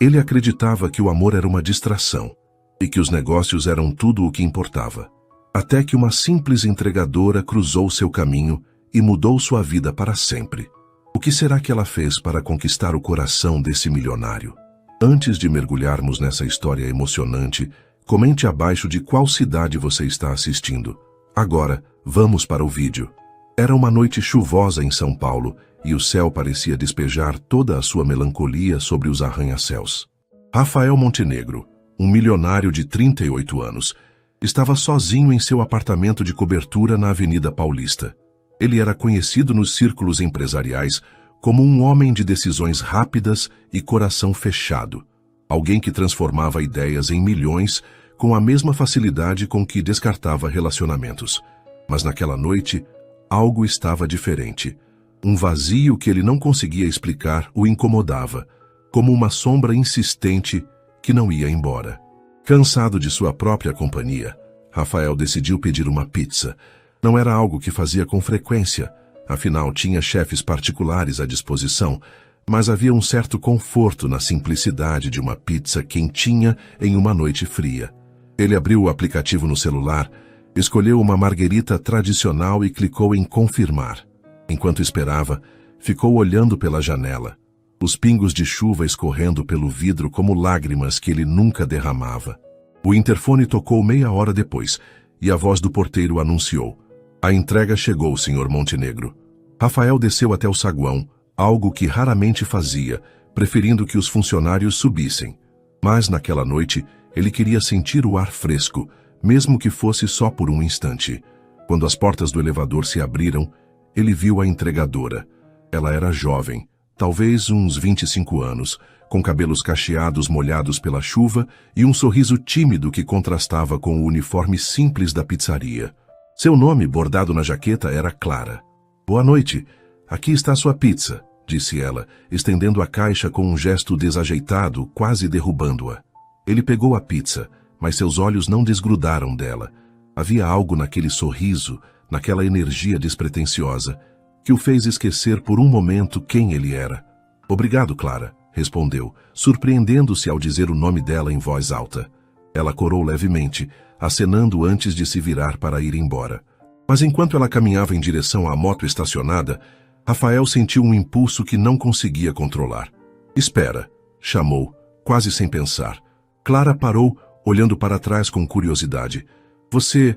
Ele acreditava que o amor era uma distração e que os negócios eram tudo o que importava. Até que uma simples entregadora cruzou seu caminho e mudou sua vida para sempre. O que será que ela fez para conquistar o coração desse milionário? Antes de mergulharmos nessa história emocionante, comente abaixo de qual cidade você está assistindo. Agora, vamos para o vídeo. Era uma noite chuvosa em São Paulo e o céu parecia despejar toda a sua melancolia sobre os arranha-céus. Rafael Montenegro, um milionário de 38 anos, estava sozinho em seu apartamento de cobertura na Avenida Paulista. Ele era conhecido nos círculos empresariais como um homem de decisões rápidas e coração fechado, alguém que transformava ideias em milhões com a mesma facilidade com que descartava relacionamentos. Mas naquela noite, algo estava diferente. Um vazio que ele não conseguia explicar o incomodava, como uma sombra insistente que não ia embora. Cansado de sua própria companhia, Rafael decidiu pedir uma pizza. Não era algo que fazia com frequência, afinal tinha chefes particulares à disposição, mas havia um certo conforto na simplicidade de uma pizza quentinha em uma noite fria. Ele abriu o aplicativo no celular, escolheu uma marguerita tradicional e clicou em confirmar. Enquanto esperava, ficou olhando pela janela, os pingos de chuva escorrendo pelo vidro como lágrimas que ele nunca derramava. O interfone tocou meia hora depois e a voz do porteiro anunciou: "A entrega chegou, Sr. Montenegro." Rafael desceu até o saguão, algo que raramente fazia, preferindo que os funcionários subissem. Mas naquela noite, ele queria sentir o ar fresco, mesmo que fosse só por um instante. Quando as portas do elevador se abriram, ele viu a entregadora. Ela era jovem, talvez uns 25 anos, com cabelos cacheados molhados pela chuva e um sorriso tímido que contrastava com o uniforme simples da pizzaria. Seu nome, bordado na jaqueta, era Clara. "Boa noite. Aqui está sua pizza", disse ela, estendendo a caixa com um gesto desajeitado, quase derrubando-a. Ele pegou a pizza, mas seus olhos não desgrudaram dela. Havia algo naquele sorriso, naquela energia despretensiosa, que o fez esquecer por um momento quem ele era. "Obrigado, Clara", respondeu, surpreendendo-se ao dizer o nome dela em voz alta. Ela corou levemente, acenando antes de se virar para ir embora. Mas enquanto ela caminhava em direção à moto estacionada, Rafael sentiu um impulso que não conseguia controlar. "Espera", chamou, quase sem pensar. Clara parou, olhando para trás com curiosidade. "Você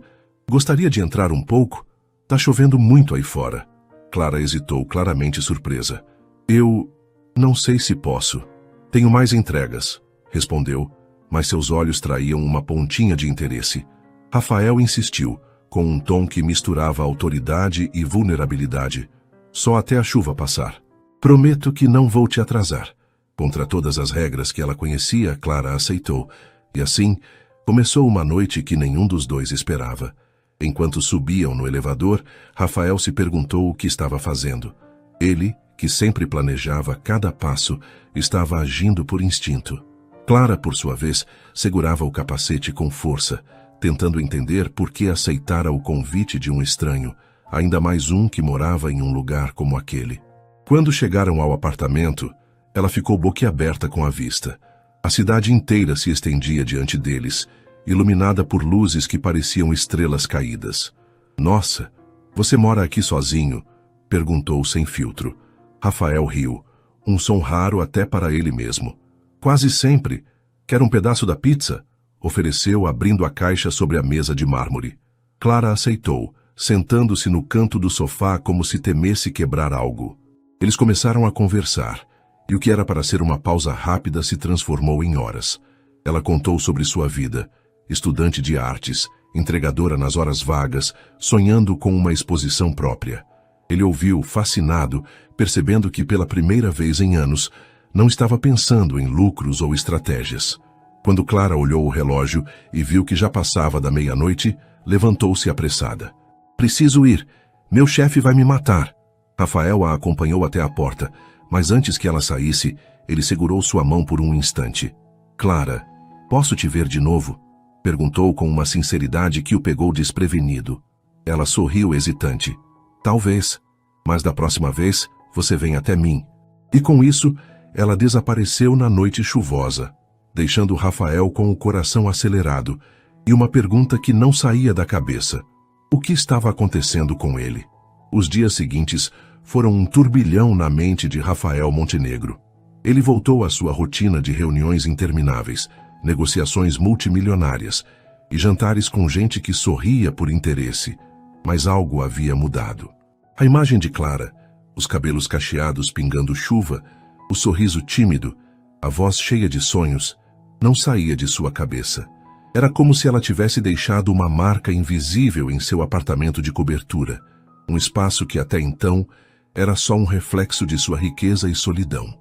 gostaria de entrar um pouco? Tá chovendo muito aí fora." Clara hesitou, claramente surpresa. "Eu não sei se posso. Tenho mais entregas", respondeu, mas seus olhos traíam uma pontinha de interesse. Rafael insistiu, com um tom que misturava autoridade e vulnerabilidade. "Só até a chuva passar. Prometo que não vou te atrasar." Contra todas as regras que ela conhecia, Clara aceitou, e assim começou uma noite que nenhum dos dois esperava. Enquanto subiam no elevador, Rafael se perguntou o que estava fazendo. Ele, que sempre planejava cada passo, estava agindo por instinto. Clara, por sua vez, segurava o capacete com força, tentando entender por que aceitara o convite de um estranho, ainda mais um que morava em um lugar como aquele. Quando chegaram ao apartamento, ela ficou boquiaberta com a vista. A cidade inteira se estendia diante deles, iluminada por luzes que pareciam estrelas caídas. "Nossa, você mora aqui sozinho?" perguntou sem filtro. Rafael riu, um som raro até para ele mesmo. "Quase sempre. Quer um pedaço da pizza?" ofereceu, abrindo a caixa sobre a mesa de mármore. Clara aceitou, sentando-se no canto do sofá como se temesse quebrar algo. Eles começaram a conversar, e o que era para ser uma pausa rápida se transformou em horas. Ela contou sobre sua vida, estudante de artes, entregadora nas horas vagas, sonhando com uma exposição própria. Ele ouviu, fascinado, percebendo que pela primeira vez em anos, não estava pensando em lucros ou estratégias. Quando Clara olhou o relógio e viu que já passava da meia-noite, levantou-se apressada. "Preciso ir. Meu chefe vai me matar." Rafael a acompanhou até a porta, mas antes que ela saísse, ele segurou sua mão por um instante. "Clara, posso te ver de novo?" perguntou com uma sinceridade que o pegou desprevenido. Ela sorriu hesitante. "Talvez, mas da próxima vez você vem até mim." E com isso, ela desapareceu na noite chuvosa, deixando Rafael com o coração acelerado e uma pergunta que não saía da cabeça. O que estava acontecendo com ele? Os dias seguintes foram um turbilhão na mente de Rafael Montenegro. Ele voltou à sua rotina de reuniões intermináveis, negociações multimilionárias e jantares com gente que sorria por interesse, mas algo havia mudado. A imagem de Clara, os cabelos cacheados pingando chuva, o sorriso tímido, a voz cheia de sonhos, não saía de sua cabeça. Era como se ela tivesse deixado uma marca invisível em seu apartamento de cobertura, um espaço que até então era só um reflexo de sua riqueza e solidão.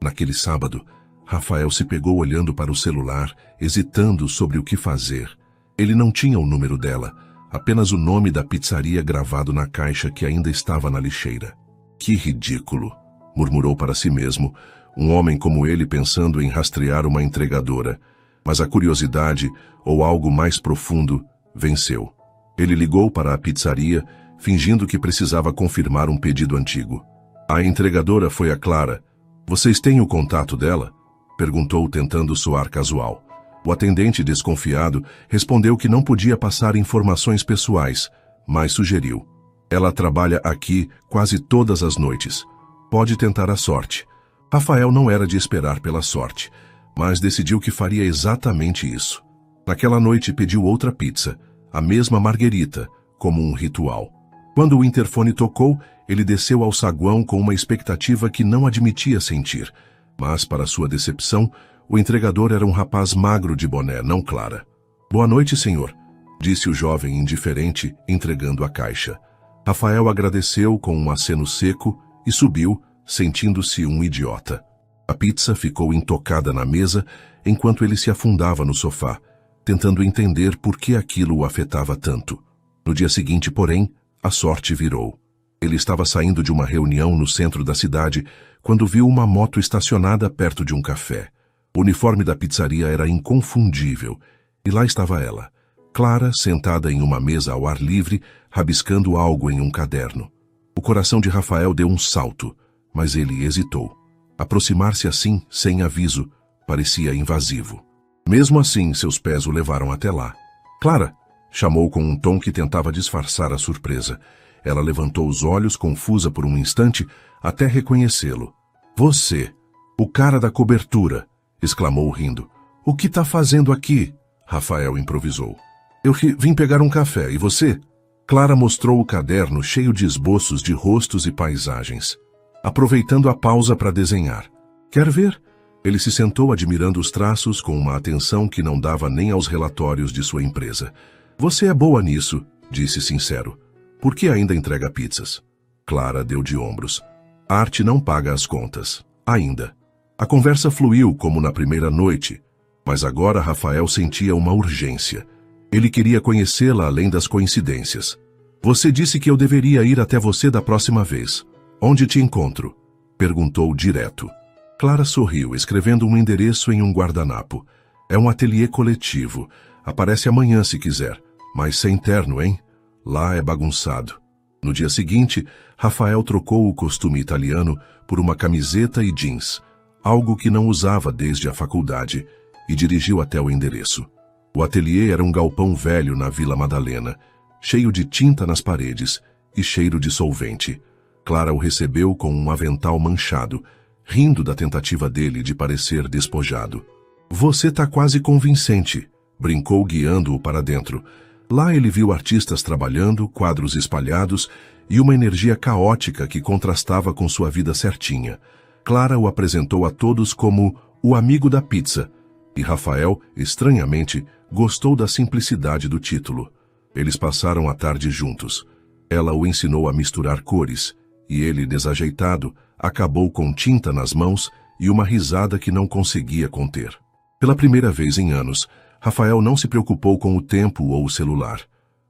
Naquele sábado, Rafael se pegou olhando para o celular, hesitando sobre o que fazer. Ele não tinha o número dela, apenas o nome da pizzaria gravado na caixa que ainda estava na lixeira. Que ridículo, murmurou para si mesmo, um homem como ele pensando em rastrear uma entregadora. Mas a curiosidade, ou algo mais profundo, venceu. Ele ligou para a pizzaria, fingindo que precisava confirmar um pedido antigo. A entregadora foi a Clara. Vocês têm o contato dela? Perguntou, tentando soar casual. O atendente, desconfiado, respondeu que não podia passar informações pessoais, mas sugeriu. Ela trabalha aqui quase todas as noites. Pode tentar a sorte. Rafael não era de esperar pela sorte, mas decidiu que faria exatamente isso. Naquela noite pediu outra pizza, a mesma marguerita, como um ritual. Quando o interfone tocou, ele desceu ao saguão com uma expectativa que não admitia sentir. Mas, para sua decepção, o entregador era um rapaz magro de boné, não Clara. Boa noite, senhor, disse o jovem indiferente, entregando a caixa. Rafael agradeceu com um aceno seco e subiu, sentindo-se um idiota. A pizza ficou intocada na mesa enquanto ele se afundava no sofá, tentando entender por que aquilo o afetava tanto. No dia seguinte, porém, a sorte virou. Ele estava saindo de uma reunião no centro da cidade quando viu uma moto estacionada perto de um café. O uniforme da pizzaria era inconfundível, e lá estava ela, Clara, sentada em uma mesa ao ar livre, rabiscando algo em um caderno. O coração de Rafael deu um salto, mas ele hesitou. Aproximar-se assim, sem aviso, parecia invasivo. Mesmo assim, seus pés o levaram até lá. Clara! Chamou com um tom que tentava disfarçar a surpresa. Ela levantou os olhos, confusa por um instante, até reconhecê-lo. Você! O cara da cobertura! Exclamou rindo. O que está fazendo aqui? Rafael improvisou. Eu vim pegar um café, e você? Clara mostrou o caderno cheio de esboços de rostos e paisagens, aproveitando a pausa para desenhar. Quer ver? Ele se sentou admirando os traços com uma atenção que não dava nem aos relatórios de sua empresa. Você é boa nisso, disse sincero. Por que ainda entrega pizzas? Clara deu de ombros. A arte não paga as contas. Ainda. A conversa fluiu como na primeira noite, mas agora Rafael sentia uma urgência. Ele queria conhecê-la além das coincidências. Você disse que eu deveria ir até você da próxima vez. Onde te encontro? Perguntou direto. Clara sorriu, escrevendo um endereço em um guardanapo. É um ateliê coletivo. Aparece amanhã se quiser. Mas sem terno, hein? Lá é bagunçado. No dia seguinte, Rafael trocou o costume italiano por uma camiseta e jeans, algo que não usava desde a faculdade, e dirigiu até o endereço. O ateliê era um galpão velho na Vila Madalena, cheio de tinta nas paredes e cheiro de solvente. Clara o recebeu com um avental manchado, rindo da tentativa dele de parecer despojado. Você tá quase convincente, brincou guiando-o para dentro. Lá ele viu artistas trabalhando, quadros espalhados e uma energia caótica que contrastava com sua vida certinha. Clara o apresentou a todos como o amigo da pizza, e Rafael, estranhamente, gostou da simplicidade do título. Eles passaram a tarde juntos. Ela o ensinou a misturar cores, e ele, desajeitado, acabou com tinta nas mãos e uma risada que não conseguia conter. Pela primeira vez em anos, Rafael não se preocupou com o tempo ou o celular.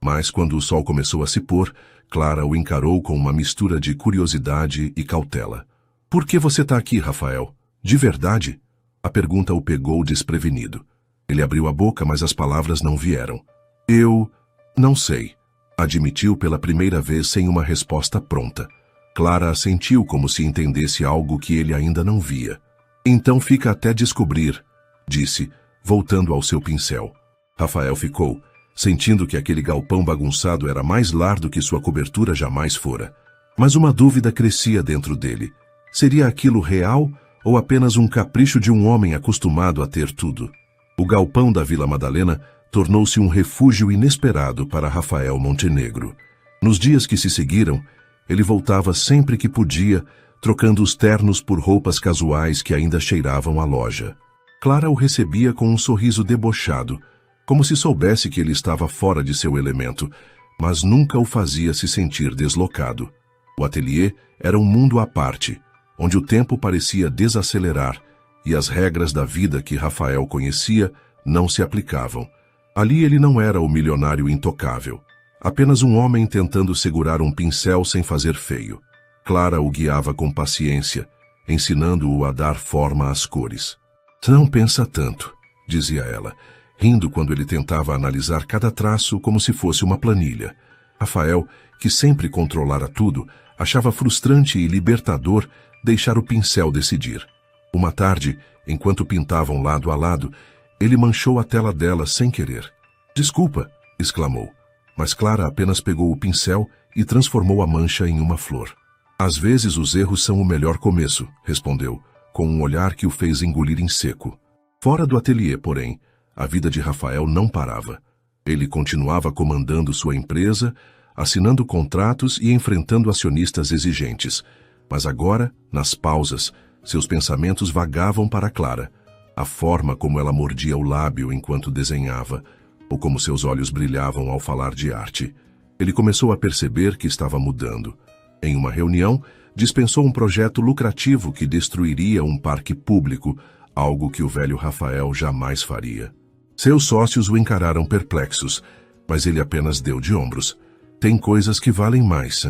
Mas quando o sol começou a se pôr, Clara o encarou com uma mistura de curiosidade e cautela. Por que você está aqui, Rafael? De verdade? A pergunta o pegou desprevenido. Ele abriu a boca, mas as palavras não vieram. Eu não sei, admitiu pela primeira vez sem uma resposta pronta. Clara assentiu como se entendesse algo que ele ainda não via. Então fica até descobrir, disse, voltando ao seu pincel. Rafael ficou, sentindo que aquele galpão bagunçado era mais lar do que sua cobertura jamais fora. Mas uma dúvida crescia dentro dele. Seria aquilo real ou apenas um capricho de um homem acostumado a ter tudo? O galpão da Vila Madalena tornou-se um refúgio inesperado para Rafael Montenegro. Nos dias que se seguiram, ele voltava sempre que podia, trocando os ternos por roupas casuais que ainda cheiravam a loja. Clara o recebia com um sorriso debochado, como se soubesse que ele estava fora de seu elemento, mas nunca o fazia se sentir deslocado. O ateliê era um mundo à parte, onde o tempo parecia desacelerar e as regras da vida que Rafael conhecia não se aplicavam. Ali ele não era o milionário intocável, apenas um homem tentando segurar um pincel sem fazer feio. Clara o guiava com paciência, ensinando-o a dar forma às cores. Não pensa tanto, dizia ela, rindo quando ele tentava analisar cada traço como se fosse uma planilha. Rafael, que sempre controlara tudo, achava frustrante e libertador deixar o pincel decidir. Uma tarde, enquanto pintavam lado a lado, ele manchou a tela dela sem querer. Desculpa, exclamou, mas Clara apenas pegou o pincel e transformou a mancha em uma flor. Às vezes os erros são o melhor começo, respondeu, com um olhar que o fez engolir em seco. Fora do ateliê, porém, a vida de Rafael não parava. Ele continuava comandando sua empresa, assinando contratos e enfrentando acionistas exigentes. Mas agora, nas pausas, seus pensamentos vagavam para Clara. A forma como ela mordia o lábio enquanto desenhava, ou como seus olhos brilhavam ao falar de arte. Ele começou a perceber que estava mudando. Em uma reunião, dispensou um projeto lucrativo que destruiria um parque público, algo que o velho Rafael jamais faria. Seus sócios o encararam perplexos, mas ele apenas deu de ombros. Tem coisas que valem mais,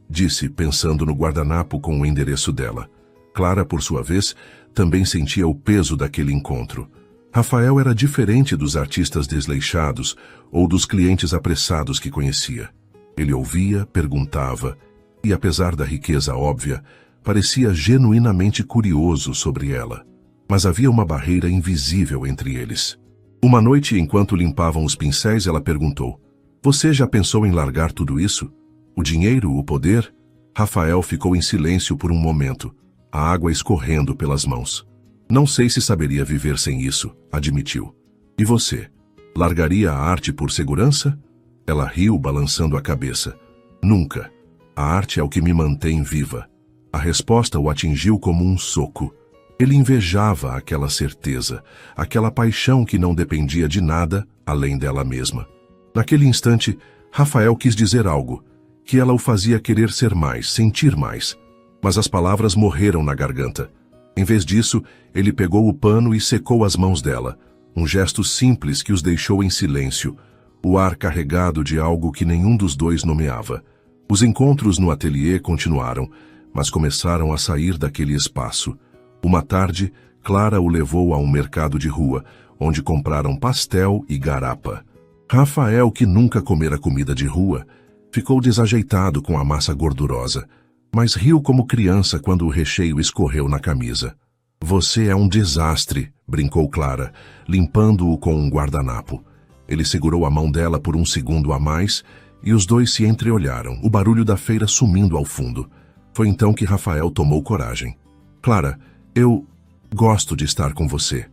disse, pensando no guardanapo com o endereço dela. Clara, por sua vez, também sentia o peso daquele encontro. Rafael era diferente dos artistas desleixados ou dos clientes apressados que conhecia. Ele ouvia, perguntava, e apesar da riqueza óbvia, parecia genuinamente curioso sobre ela. Mas havia uma barreira invisível entre eles. Uma noite, enquanto limpavam os pincéis, ela perguntou: "Você já pensou em largar tudo isso? O dinheiro, o poder?" Rafael ficou em silêncio por um momento, a água escorrendo pelas mãos. "Não sei se saberia viver sem isso", admitiu. "E você? Largaria a arte por segurança?" Ela riu, balançando a cabeça. "Nunca. A arte é o que me mantém viva." A resposta o atingiu como um soco. Ele invejava aquela certeza, aquela paixão que não dependia de nada além dela mesma. Naquele instante, Rafael quis dizer algo, que ela o fazia querer ser mais, sentir mais. Mas as palavras morreram na garganta. Em vez disso, ele pegou o pano e secou as mãos dela, um gesto simples que os deixou em silêncio, o ar carregado de algo que nenhum dos dois nomeava. Os encontros no ateliê continuaram, mas começaram a sair daquele espaço. Uma tarde, Clara o levou a um mercado de rua, onde compraram pastel e garapa. Rafael, que nunca comera comida de rua, ficou desajeitado com a massa gordurosa, mas riu como criança quando o recheio escorreu na camisa. "Você é um desastre", brincou Clara, limpando-o com um guardanapo. Ele segurou a mão dela por um segundo a mais e os dois se entreolharam, o barulho da feira sumindo ao fundo. Foi então que Rafael tomou coragem. "Clara, eu gosto de estar com você.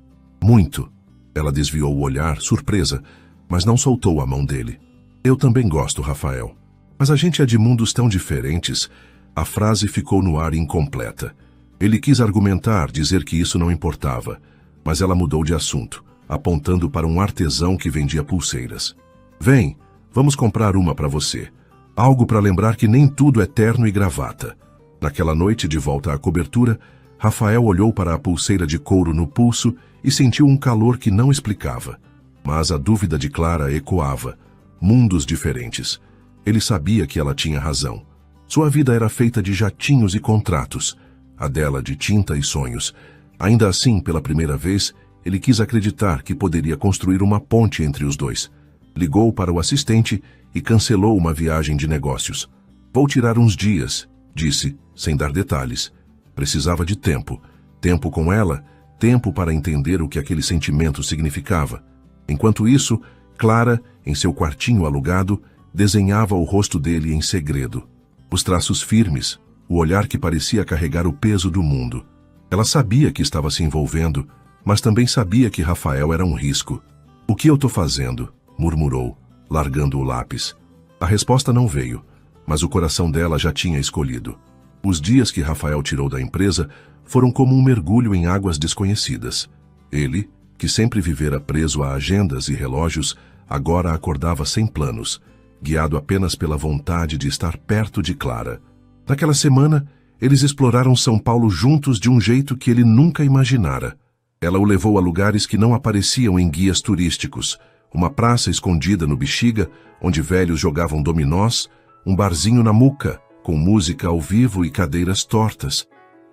Muito." Ela desviou o olhar, surpresa, mas não soltou a mão dele. "Eu também gosto, Rafael. Mas a gente é de mundos tão diferentes." A frase ficou no ar incompleta. Ele quis argumentar, dizer que isso não importava, mas ela mudou de assunto, apontando para um artesão que vendia pulseiras. "Vem, vamos comprar uma para você. Algo para lembrar que nem tudo é terno e gravata." Naquela noite, de volta à cobertura, Rafael olhou para a pulseira de couro no pulso e sentiu um calor que não explicava. Mas a dúvida de Clara ecoava. Mundos diferentes. Ele sabia que ela tinha razão. Sua vida era feita de jatinhos e contratos, a dela de tinta e sonhos. Ainda assim, pela primeira vez, ele quis acreditar que poderia construir uma ponte entre os dois. Ligou para o assistente e cancelou uma viagem de negócios. "Vou tirar uns dias", disse, sem dar detalhes. Precisava de tempo. Tempo com ela tempo para entender o que aquele sentimento significava. Enquanto isso, Clara, em seu quartinho alugado, desenhava o rosto dele em segredo. Os traços firmes, o olhar que parecia carregar o peso do mundo. Ela sabia que estava se envolvendo, mas também sabia que Rafael era um risco. "O que eu tô fazendo?", murmurou, largando o lápis. A resposta não veio, mas o coração dela já tinha escolhido. Os dias que Rafael tirou da empresa foram como um mergulho em águas desconhecidas. Ele, que sempre vivera preso a agendas e relógios, agora acordava sem planos, guiado apenas pela vontade de estar perto de Clara. Naquela semana, eles exploraram São Paulo juntos de um jeito que ele nunca imaginara. Ela o levou a lugares que não apareciam em guias turísticos, uma praça escondida no Bexiga, onde velhos jogavam dominós, um barzinho na Muca, com música ao vivo e cadeiras tortas,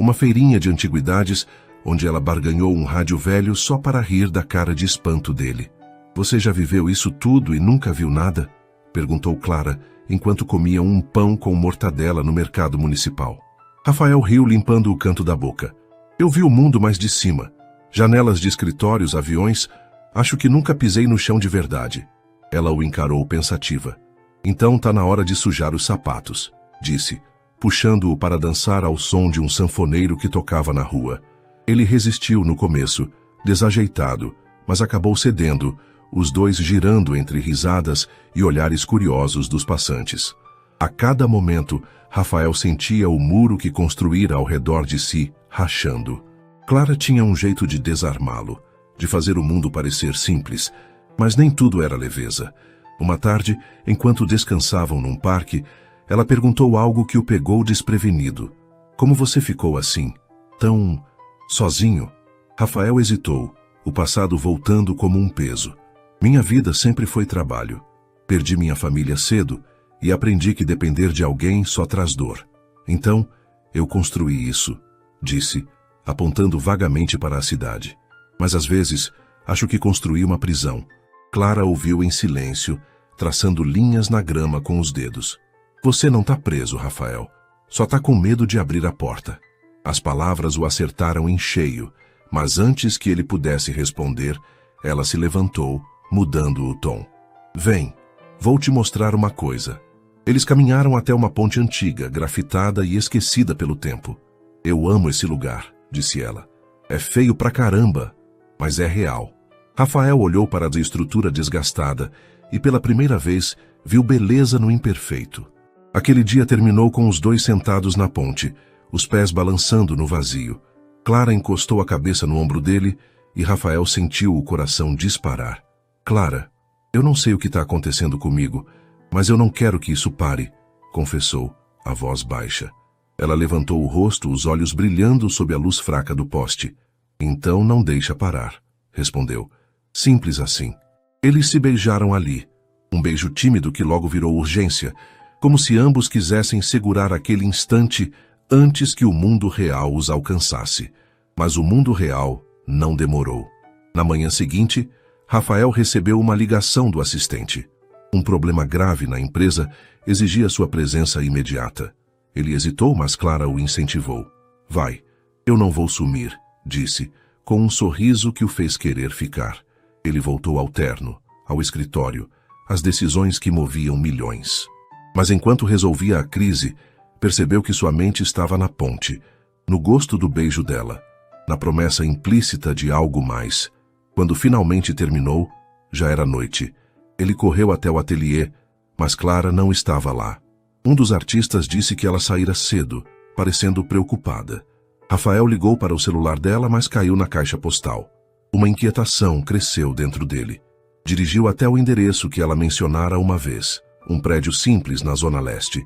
uma feirinha de antiguidades, onde ela barganhou um rádio velho só para rir da cara de espanto dele. "Você já viveu isso tudo e nunca viu nada?", perguntou Clara, enquanto comia um pão com mortadela no mercado municipal. Rafael riu limpando o canto da boca. "Eu vi o mundo mais de cima. Janelas de escritórios, aviões. Acho que nunca pisei no chão de verdade." Ela o encarou pensativa. "Então tá na hora de sujar os sapatos", disse, puxando-o para dançar ao som de um sanfoneiro que tocava na rua. Ele resistiu no começo, desajeitado, mas acabou cedendo, os dois girando entre risadas e olhares curiosos dos passantes. A cada momento, Rafael sentia o muro que construíra ao redor de si, rachando. Clara tinha um jeito de desarmá-lo, de fazer o mundo parecer simples, mas nem tudo era leveza. Uma tarde, enquanto descansavam num parque, ela perguntou algo que o pegou desprevenido. "Como você ficou assim? Tão... sozinho?" Rafael hesitou, o passado voltando como um peso. "Minha vida sempre foi trabalho. Perdi minha família cedo e aprendi que depender de alguém só traz dor. Então, eu construí isso", disse, apontando vagamente para a cidade. "Mas às vezes, acho que construí uma prisão." Clara ouviu em silêncio, traçando linhas na grama com os dedos. "Você não tá preso, Rafael. Só tá com medo de abrir a porta." As palavras o acertaram em cheio, mas antes que ele pudesse responder, ela se levantou, mudando o tom. "Vem, vou te mostrar uma coisa." Eles caminharam até uma ponte antiga, grafitada e esquecida pelo tempo. "Eu amo esse lugar", disse ela. "É feio pra caramba, mas é real." Rafael olhou para a estrutura desgastada e pela primeira vez viu beleza no imperfeito. Aquele dia terminou com os dois sentados na ponte, os pés balançando no vazio. Clara encostou a cabeça no ombro dele e Rafael sentiu o coração disparar. "Clara, eu não sei o que está acontecendo comigo, mas eu não quero que isso pare", confessou, a voz baixa. Ela levantou o rosto, os olhos brilhando sob a luz fraca do poste. "Então não deixa parar", respondeu. Simples assim. Eles se beijaram ali, um beijo tímido que logo virou urgência, como se ambos quisessem segurar aquele instante antes que o mundo real os alcançasse. Mas o mundo real não demorou. Na manhã seguinte, Rafael recebeu uma ligação do assistente. Um problema grave na empresa exigia sua presença imediata. Ele hesitou, mas Clara o incentivou. "Vai, eu não vou sumir", disse, com um sorriso que o fez querer ficar. Ele voltou ao terno, ao escritório, às decisões que moviam milhões. Mas enquanto resolvia a crise, percebeu que sua mente estava na ponte, no gosto do beijo dela, na promessa implícita de algo mais. Quando finalmente terminou, já era noite. Ele correu até o ateliê, mas Clara não estava lá. Um dos artistas disse que ela saíra cedo, parecendo preocupada. Rafael ligou para o celular dela, mas caiu na caixa postal. Uma inquietação cresceu dentro dele. Dirigiu até o endereço que ela mencionara uma vez, um prédio simples na Zona Leste.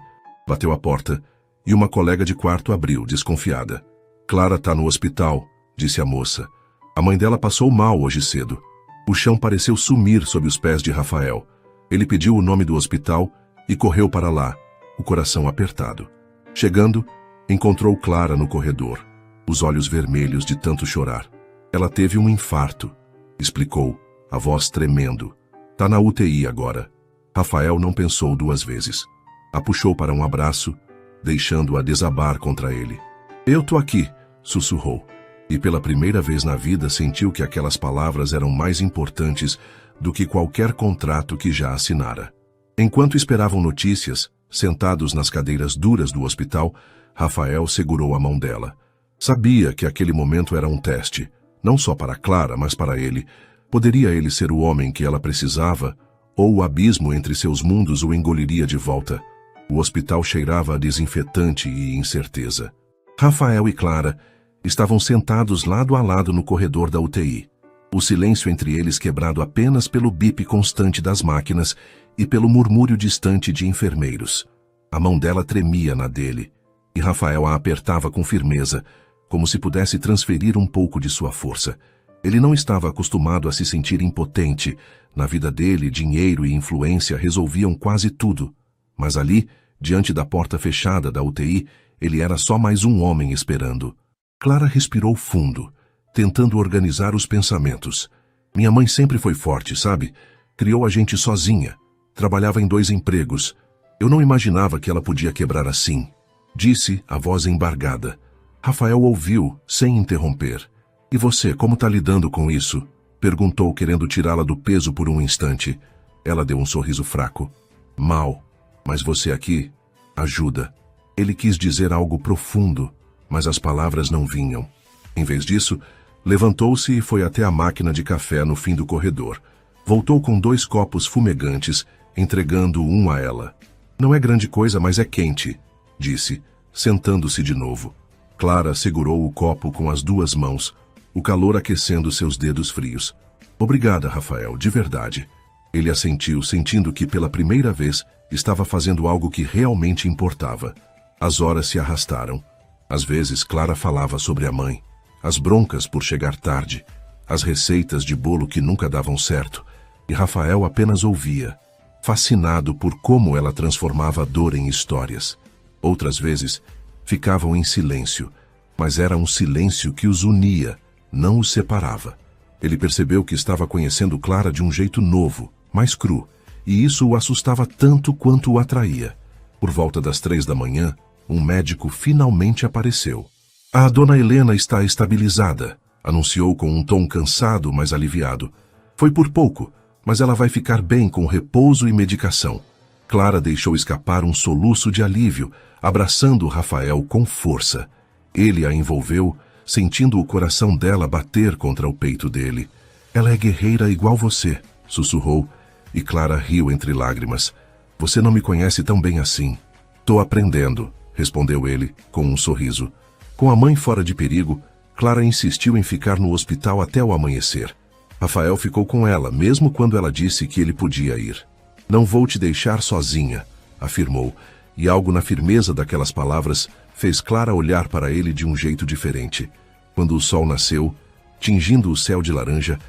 Bateu a porta e uma colega de quarto abriu, desconfiada. "Clara tá no hospital", disse a moça. "A mãe dela passou mal hoje cedo." O chão pareceu sumir sob os pés de Rafael. Ele pediu o nome do hospital e correu para lá, o coração apertado. Chegando, encontrou Clara no corredor, os olhos vermelhos de tanto chorar. "Ela teve um infarto", explicou, a voz tremendo. "Tá na UTI agora." Rafael não pensou duas vezes. A puxou para um abraço, deixando-a desabar contra ele. "Eu tô aqui", sussurrou, e pela primeira vez na vida sentiu que aquelas palavras eram mais importantes do que qualquer contrato que já assinara. Enquanto esperavam notícias, sentados nas cadeiras duras do hospital, Rafael segurou a mão dela. Sabia que aquele momento era um teste, não só para Clara, mas para ele. Poderia ele ser o homem que ela precisava, ou o abismo entre seus mundos o engoliria de volta? O hospital cheirava a desinfetante e incerteza. Rafael e Clara estavam sentados lado a lado no corredor da UTI. O silêncio entre eles quebrado apenas pelo bip constante das máquinas e pelo murmúrio distante de enfermeiros. A mão dela tremia na dele, e Rafael a apertava com firmeza, como se pudesse transferir um pouco de sua força. Ele não estava acostumado a se sentir impotente. Na vida dele, dinheiro e influência resolviam quase tudo. Mas ali, diante da porta fechada da UTI, ele era só mais um homem esperando. Clara respirou fundo, tentando organizar os pensamentos. Minha mãe sempre foi forte, sabe? Criou a gente sozinha. Trabalhava em 2 empregos. Eu não imaginava que ela podia quebrar assim, disse, a voz embargada. Rafael ouviu, sem interromper. E você, como está lidando com isso? Perguntou, querendo tirá-la do peso por um instante. Ela deu um sorriso fraco. Mal. Mas você aqui ajuda. Ele quis dizer algo profundo, mas as palavras não vinham. Em vez disso, levantou-se e foi até a máquina de café no fim do corredor. Voltou com 2 copos fumegantes, entregando um a ela. Não é grande coisa, mas é quente, disse, sentando-se de novo. Clara segurou o copo com as 2 mãos, o calor aquecendo seus dedos frios. Obrigada, Rafael, de verdade. Ele assentiu, sentindo que pela primeira vez estava fazendo algo que realmente importava. As horas se arrastaram. Às vezes, Clara falava sobre a mãe, as broncas por chegar tarde, as receitas de bolo que nunca davam certo, e Rafael apenas ouvia, fascinado por como ela transformava a dor em histórias. Outras vezes, ficavam em silêncio, mas era um silêncio que os unia, não os separava. Ele percebeu que estava conhecendo Clara de um jeito novo, mais cru, e isso o assustava tanto quanto o atraía. Por volta das 3 da manhã, um médico finalmente apareceu. A dona Helena está estabilizada, anunciou com um tom cansado, mas aliviado. Foi por pouco, mas ela vai ficar bem com repouso e medicação. Clara deixou escapar um soluço de alívio, abraçando Rafael com força. Ele a envolveu, sentindo o coração dela bater contra o peito dele. Ela é guerreira igual você, sussurrou, e Clara riu entre lágrimas. Você não me conhece tão bem assim. Tô aprendendo, respondeu ele, com um sorriso. Com a mãe fora de perigo, Clara insistiu em ficar no hospital até o amanhecer. Rafael ficou com ela, mesmo quando ela disse que ele podia ir. Não vou te deixar sozinha, afirmou, e algo na firmeza daquelas palavras fez Clara olhar para ele de um jeito diferente. Quando o sol nasceu, tingindo o céu de laranja,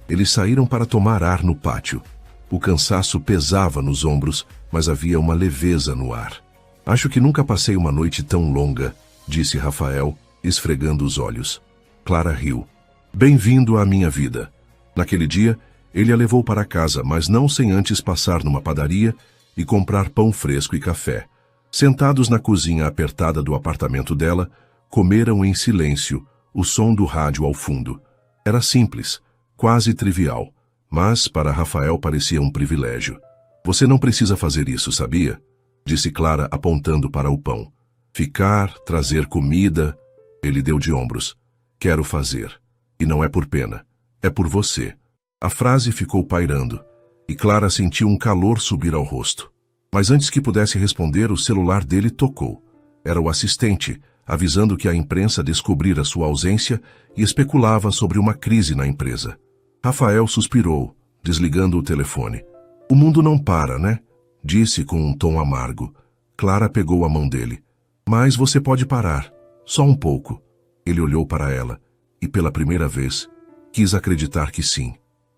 eles saíram para tomar ar no pátio. O cansaço pesava nos ombros, mas havia uma leveza no ar. Acho que nunca passei uma noite tão longa, disse Rafael, esfregando os olhos. Clara riu. Bem-vindo à minha vida. Naquele dia, ele a levou para casa, mas não sem antes passar numa padaria e comprar pão fresco e café. Sentados na cozinha apertada do apartamento dela, comeram em silêncio, o som do rádio ao fundo. Era simples, quase trivial, mas para Rafael parecia um privilégio. Você não precisa fazer isso, sabia? Disse Clara, apontando para o pão. Ficar, trazer comida... Ele deu de ombros. Quero fazer. E não é por pena. É por você. A frase ficou pairando, e Clara sentiu um calor subir ao rosto. Mas antes que pudesse responder, o celular dele tocou. Era o assistente, avisando que a imprensa descobrira sua ausência e especulava sobre uma crise na empresa. Rafael suspirou, desligando o telefone. O mundo não para, né? Disse com um tom amargo. Clara pegou a mão dele. Mas você pode parar. Só um pouco. Ele olhou para ela, e pela primeira vez, quis acreditar que sim.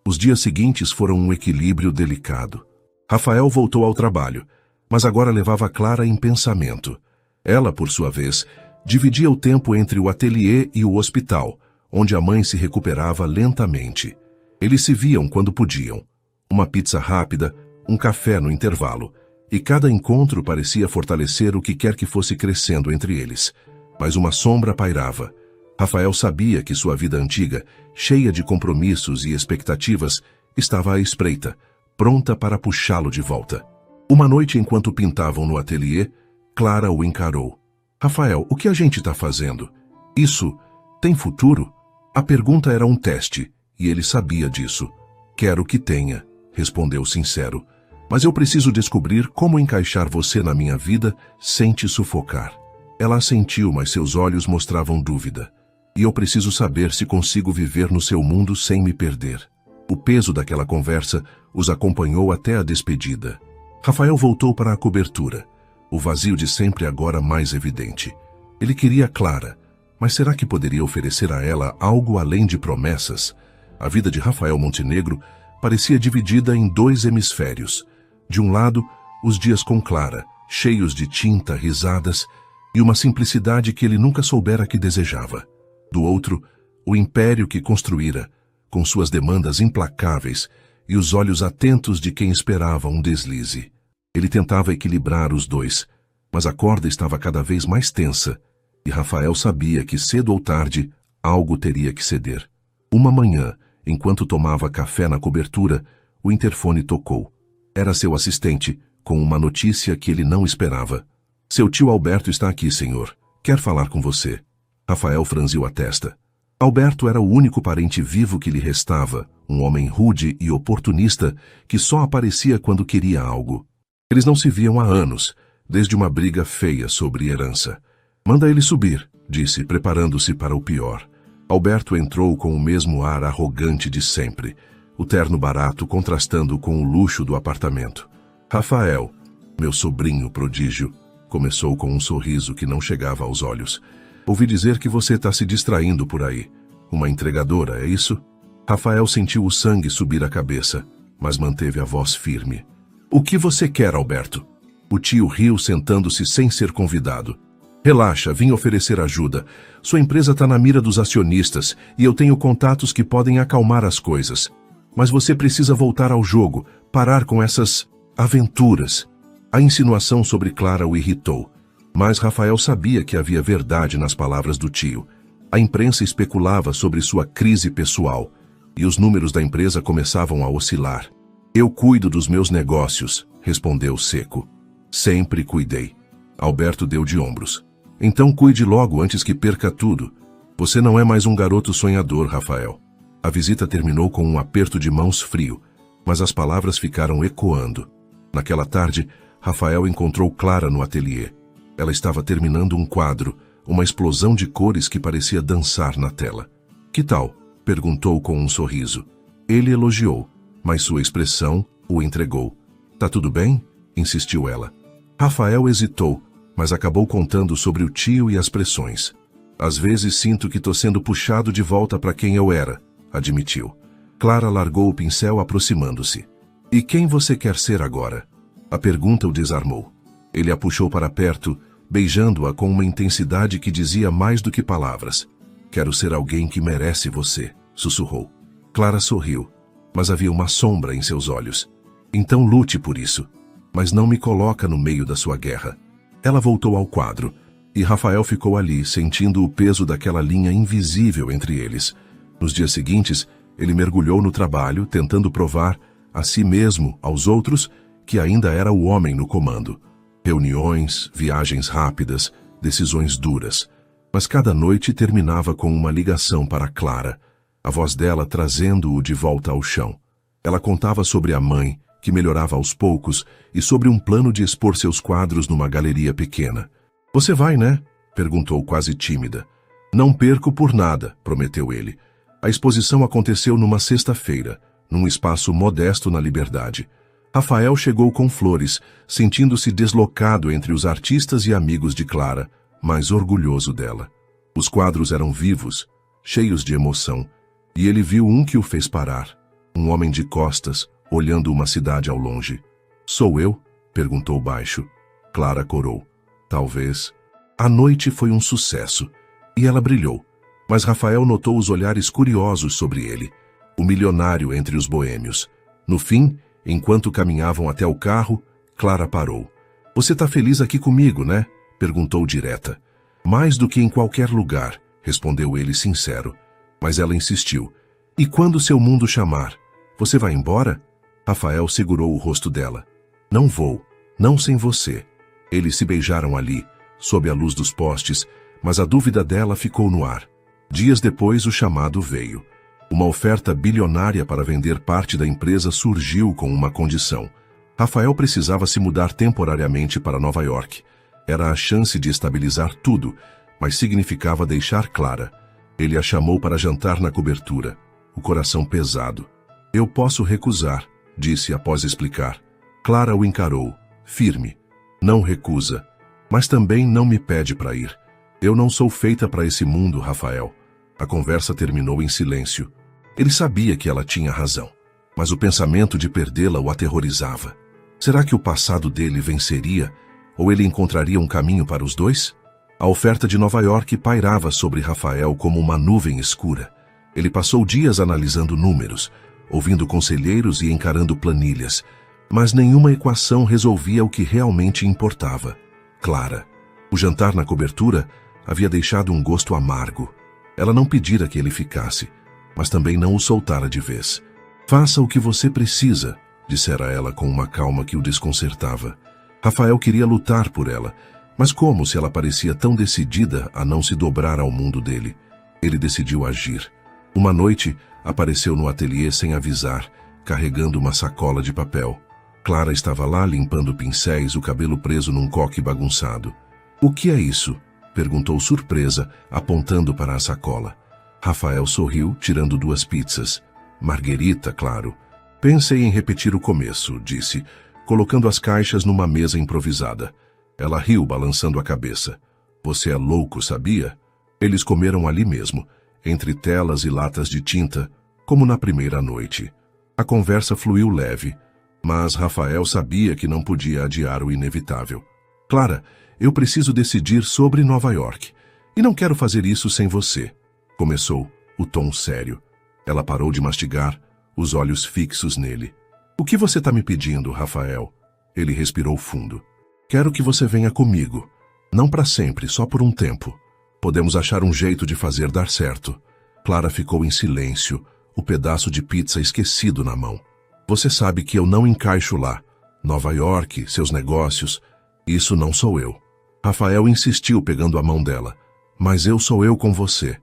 Os dias seguintes foram um equilíbrio delicado. Rafael voltou ao trabalho, mas agora levava Clara em pensamento. Ela, por sua vez, dividia o tempo entre o ateliê e o hospital, onde a mãe se recuperava lentamente. Eles se viam quando podiam. Uma pizza rápida, um café no intervalo, e cada encontro parecia fortalecer o que quer que fosse crescendo entre eles. Mas uma sombra pairava. Rafael sabia que sua vida antiga, cheia de compromissos e expectativas, estava à espreita, pronta para puxá-lo de volta. Uma noite, enquanto pintavam no ateliê, Clara o encarou. Rafael, o que a gente está fazendo? Isso tem futuro? A pergunta era um teste, e ele sabia disso. Quero que tenha, respondeu sincero. Mas eu preciso descobrir como encaixar você na minha vida sem te sufocar. Ela assentiu, mas seus olhos mostravam dúvida. E eu preciso saber se consigo viver no seu mundo sem me perder. O peso daquela conversa os acompanhou até a despedida. Rafael voltou para a cobertura. O vazio de sempre agora mais evidente. Ele queria Clara, mas será que poderia oferecer a ela algo além de promessas? A vida de Rafael Montenegro parecia dividida em dois hemisférios. De um lado, os dias com Clara, cheios de tinta, risadas e uma simplicidade que ele nunca soubera que desejava. Do outro, o império que construíra, com suas demandas implacáveis e os olhos atentos de quem esperava um deslize. Ele tentava equilibrar os dois, mas a corda estava cada vez mais tensa, e Rafael sabia que cedo ou tarde algo teria que ceder. Uma manhã, enquanto tomava café na cobertura, o interfone tocou. Era seu assistente, com uma notícia que ele não esperava. Seu tio Alberto está aqui, senhor. Quer falar com você. Rafael franziu a testa. Alberto era o único parente vivo que lhe restava, um homem rude e oportunista que só aparecia quando queria algo. Eles não se viam há anos, desde uma briga feia sobre herança. Manda ele subir, disse, preparando-se para o pior. Alberto entrou com o mesmo ar arrogante de sempre, o terno barato contrastando com o luxo do apartamento. Rafael, meu sobrinho prodígio, começou com um sorriso que não chegava aos olhos. Ouvi dizer que você está se distraindo por aí. Uma entregadora, é isso? Rafael sentiu o sangue subir a cabeça, mas manteve a voz firme. O que você quer, Alberto? O tio riu sentando-se sem ser convidado. Relaxa, vim oferecer ajuda. Sua empresa está na mira dos acionistas e eu tenho contatos que podem acalmar as coisas. Mas você precisa voltar ao jogo, parar com essas aventuras. A insinuação sobre Clara o irritou. Mas Rafael sabia que havia verdade nas palavras do tio. A imprensa especulava sobre sua crise pessoal e os números da empresa começavam a oscilar. Eu cuido dos meus negócios, respondeu seco. Sempre cuidei. Alberto deu de ombros. Então cuide logo antes que perca tudo. Você não é mais um garoto sonhador, Rafael. A visita terminou com um aperto de mãos frio, mas as palavras ficaram ecoando. Naquela tarde, Rafael encontrou Clara no ateliê. Ela estava terminando um quadro, uma explosão de cores que parecia dançar na tela. Que tal? Perguntou com um sorriso. Ele elogiou, mas sua expressão o entregou. Tá tudo bem? Insistiu ela. Rafael hesitou, mas acabou contando sobre o tio e as pressões. Às vezes sinto que tô sendo puxado de volta para quem eu era, admitiu. Clara largou o pincel aproximando-se. E quem você quer ser agora? A pergunta o desarmou. Ele a puxou para perto, beijando-a com uma intensidade que dizia mais do que palavras. Quero ser alguém que merece você, sussurrou. Clara sorriu, mas havia uma sombra em seus olhos. Então lute por isso, mas não me coloca no meio da sua guerra. Ela voltou ao quadro, e Rafael ficou ali, sentindo o peso daquela linha invisível entre eles. Nos dias seguintes, ele mergulhou no trabalho, tentando provar, a si mesmo, aos outros, que ainda era o homem no comando. Reuniões, viagens rápidas, decisões duras. Mas cada noite terminava com uma ligação para Clara, a voz dela trazendo-o de volta ao chão. Ela contava sobre a mãe, que melhorava aos poucos, e sobre um plano de expor seus quadros numa galeria pequena. Você vai, né? Perguntou quase tímida. Não perco por nada, prometeu ele. A exposição aconteceu numa sexta-feira, num espaço modesto na Liberdade. Rafael chegou com flores, sentindo-se deslocado entre os artistas e amigos de Clara, mas orgulhoso dela. Os quadros eram vivos, cheios de emoção, e ele viu um que o fez parar. Um homem de costas, olhando uma cidade ao longe. Sou eu? Perguntou baixo. Clara corou. Talvez. A noite foi um sucesso, e ela brilhou. Mas Rafael notou os olhares curiosos sobre ele, o milionário entre os boêmios. No fim, enquanto caminhavam até o carro, Clara parou. Você está feliz aqui comigo, né? Perguntou direta. Mais do que em qualquer lugar, respondeu ele sincero. Mas ela insistiu. E quando seu mundo chamar, você vai embora? Rafael segurou o rosto dela. Não vou, não sem você. Eles se beijaram ali, sob a luz dos postes, mas a dúvida dela ficou no ar. Dias depois o chamado veio. Uma oferta bilionária para vender parte da empresa surgiu com uma condição. Rafael precisava se mudar temporariamente para Nova York. Era a chance de estabilizar tudo, mas significava deixar Clara. Ele a chamou para jantar na cobertura, o coração pesado. Eu posso recusar, disse após explicar. Clara o encarou, firme. Não recusa, mas também não me pede para ir. Eu não sou feita para esse mundo, Rafael. A conversa terminou em silêncio. Ele sabia que ela tinha razão, mas o pensamento de perdê-la o aterrorizava. Será que o passado dele venceria, ou ele encontraria um caminho para os dois? A oferta de Nova York pairava sobre Rafael como uma nuvem escura. Ele passou dias analisando números, ouvindo conselheiros e encarando planilhas, mas nenhuma equação resolvia o que realmente importava. Clara. O jantar na cobertura havia deixado um gosto amargo. Ela não pedira que ele ficasse, mas também não o soltara de vez. Faça o que você precisa, dissera ela com uma calma que o desconcertava. Rafael queria lutar por ela, mas como se ela parecia tão decidida a não se dobrar ao mundo dele? Ele decidiu agir. Uma noite, apareceu no ateliê sem avisar, carregando uma sacola de papel. Clara estava lá limpando pincéis, o cabelo preso num coque bagunçado. O que é isso? Perguntou surpresa, apontando para a sacola. Rafael sorriu, tirando 2 pizzas. Marguerita, claro. Pensei em repetir o começo, disse, colocando as caixas numa mesa improvisada. Ela riu, balançando a cabeça. Você é louco, sabia? Eles comeram ali mesmo, entre telas e latas de tinta, como na primeira noite. A conversa fluiu leve, mas Rafael sabia que não podia adiar o inevitável. Clara, eu preciso decidir sobre Nova York, e não quero fazer isso sem você. Começou, o tom sério. Ela parou de mastigar, os olhos fixos nele. O que você está me pedindo, Rafael? Ele respirou fundo. Quero que você venha comigo. Não para sempre, só por um tempo. Podemos achar um jeito de fazer dar certo. Clara ficou em silêncio, o pedaço de pizza esquecido na mão. Você sabe que eu não encaixo lá. Nova York, seus negócios. Isso não sou eu. Rafael insistiu pegando a mão dela. Mas eu sou eu com você.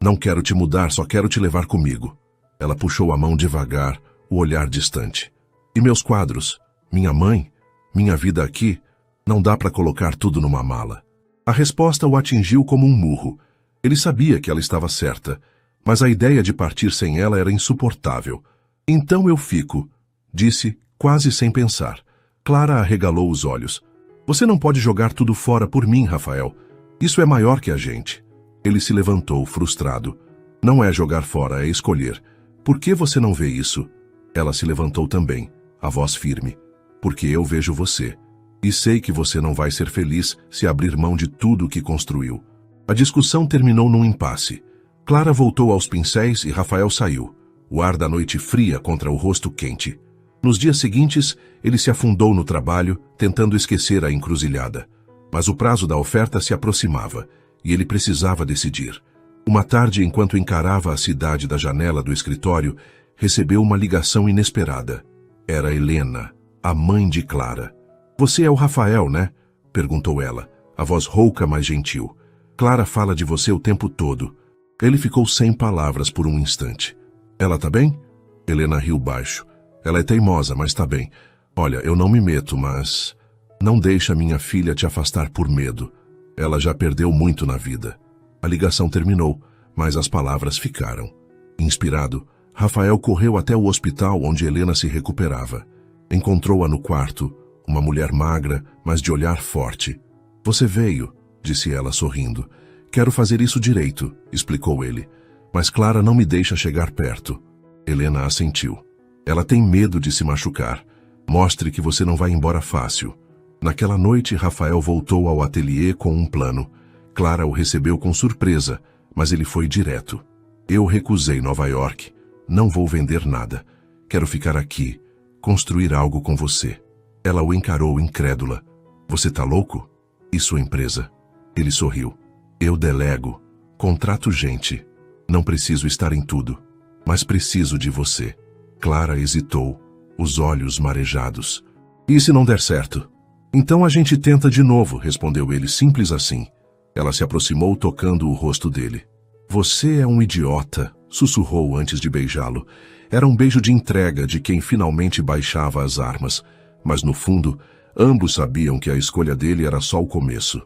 Não quero te mudar, só quero te levar comigo. Ela puxou a mão devagar, o olhar distante. E meus quadros? Minha mãe? Minha vida aqui? Não dá para colocar tudo numa mala. A resposta o atingiu como um murro. Ele sabia que ela estava certa, mas a ideia de partir sem ela era insuportável. Então eu fico, disse, quase sem pensar. Clara arregalou os olhos. Você não pode jogar tudo fora por mim, Rafael. Isso é maior que a gente. Ele se levantou, frustrado. Não é jogar fora, é escolher. Por que você não vê isso? Ela se levantou também, a voz firme. Porque eu vejo você. E sei que você não vai ser feliz se abrir mão de tudo o que construiu. A discussão terminou num impasse. Clara voltou aos pincéis e Rafael saiu, o ar da noite fria contra o rosto quente. Nos dias seguintes, ele se afundou no trabalho, tentando esquecer a encruzilhada. Mas o prazo da oferta se aproximava, e ele precisava decidir. Uma tarde, enquanto encarava a cidade da janela do escritório, recebeu uma ligação inesperada. Era Helena, a mãe de Clara. Você é o Rafael, né? Perguntou ela, a voz rouca, mas gentil. Clara fala de você o tempo todo. Ele ficou sem palavras por um instante. Ela tá bem? Helena riu baixo. Ela é teimosa, mas tá bem. Olha, eu não me meto, mas... Não deixa minha filha te afastar por medo. Ela já perdeu muito na vida. A ligação terminou, mas as palavras ficaram. Inspirado, Rafael correu até o hospital onde Helena se recuperava. Encontrou-a no quarto, uma mulher magra, mas de olhar forte. Você veio, disse ela sorrindo. Quero fazer isso direito, explicou ele. Mas Clara não me deixa chegar perto. Helena assentiu. Ela tem medo de se machucar. Mostre que você não vai embora fácil. Naquela noite, Rafael voltou ao ateliê com um plano. Clara o recebeu com surpresa, mas ele foi direto. Eu recusei Nova York. Não vou vender nada. Quero ficar aqui, construir algo com você. Ela o encarou incrédula. Você tá louco? E sua empresa? Ele sorriu. Eu delego. Contrato gente. Não preciso estar em tudo, mas preciso de você. Clara hesitou, os olhos marejados. E se não der certo? Então a gente tenta de novo, respondeu ele, simples assim. Ela se aproximou tocando o rosto dele. Você é um idiota, sussurrou antes de beijá-lo. Era um beijo de entrega de quem finalmente baixava as armas, mas no fundo, ambos sabiam que a escolha dele era só o começo.